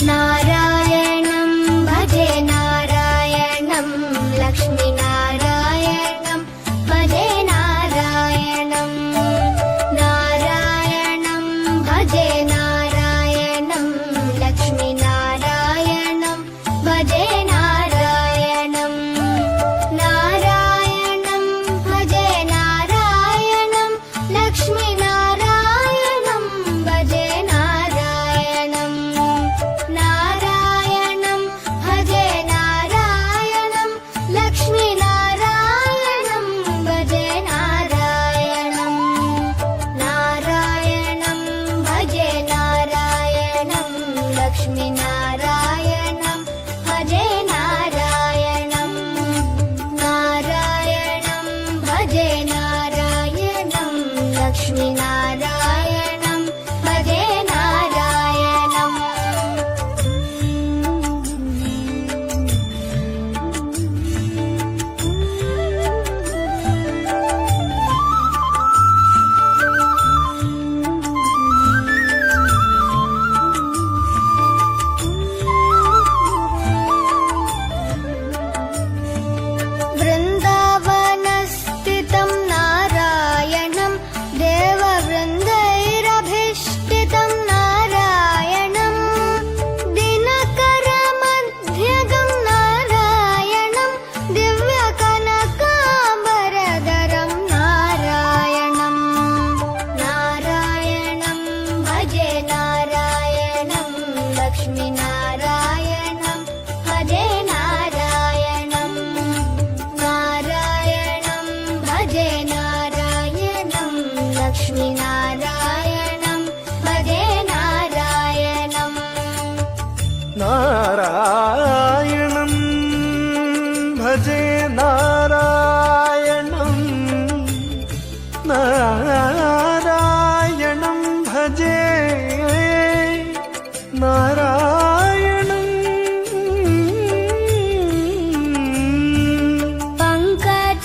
नारायणं भजे नारायणं लक्ष्मीनारायणं भजे नारायणं नारायणं भजे नारायणं लक्ष्मीनारायणं भजे नारायणं नारायणं भजे नारायणं लक्ष्मीनारायणं भजे नारायणं नारायणं भजे नारायणं लक्ष्मीनारायणं भजे नारायणं नारायणं भजे नारायणं लक्ष्मीनारायणं भजे नारायणं नारायणं भजे नारायणं लक्ष्मीनारायणं भजे नारायणम् वृन्दावनस्थितं नारायणं देववृन्दैरभिष्टितं नारायणं दिनकरमध्यगं नारायणं दिव्यकनकाम्बरधरं नारायणं नारायणं भजे नारायणं लक्ष्मीनारायणं भजे नारायणं नारायणं भजे नारायणं लक्ष्मीनारायणं भजे नारायणम् नारायणं भजे नारायणं नारायणं भजे नारायणम्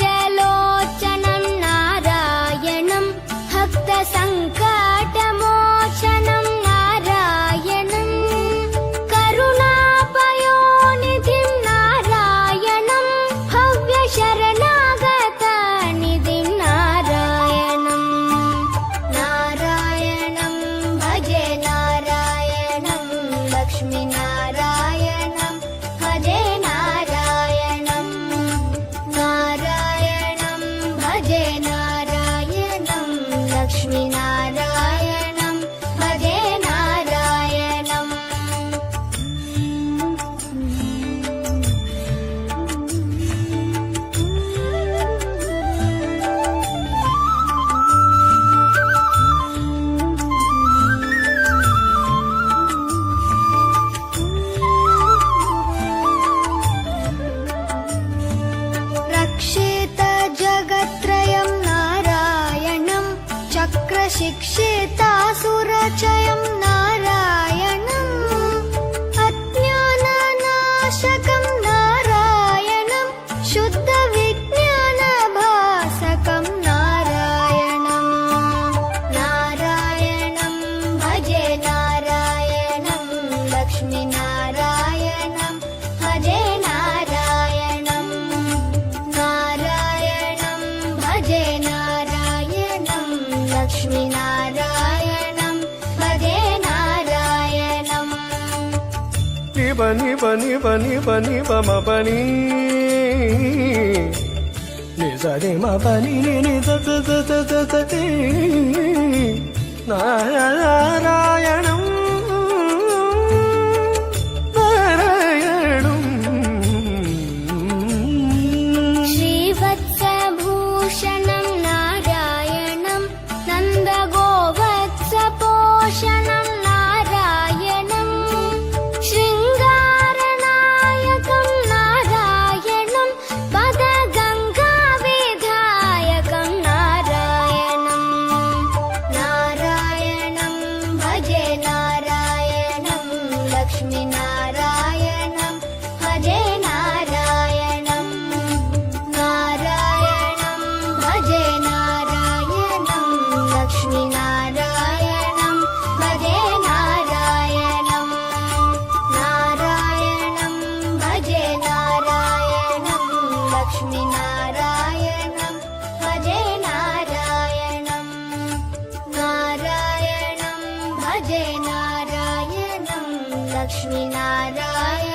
पङ्कजलोचनं नारायणं भक्तसङ्कटमोचनं नारायणं करुणापयोनिधिं नारायणं भव्यशरणागतनिधिं नारायणं नारायणं भजे नारायणं लक्ष्मीनारायणं भजे नारायणं नारायणं भजे नारायणं लक्ष्मीनारायणं भजे नारायणम् रक्षितजगत्त्रयं नारायणं चक्रशिक्षितासुरचयं नारायणं अज्ञाननाशकं नारायणं शुद्धविज्ञानभासकं नारायणं नारायणं भजे नारायणं लक्ष्मीनारायणं भजे नारायणं नारायणं भजे नारायणं लक्ष्मीनारायणं भजे नारायणम् निबनि बनि बनि बनि बम बनि निजनि म बनि नि the the the the the the ति नारायणं नारायणं श्रीवत्सभूषणं नारायणं नन्दगोवत्सपोषणं नारायणं शृङ्गारनायकं नारायणं पदगङ्गाविधायकं नारायणं नारायणं भजे नारायणं लक्ष्मीनारायणं भजे नारायणं नारायणं भजे नारायणं लक्ष्मीनारायणं भजे नारायणं लक्ष्मीनारायणम्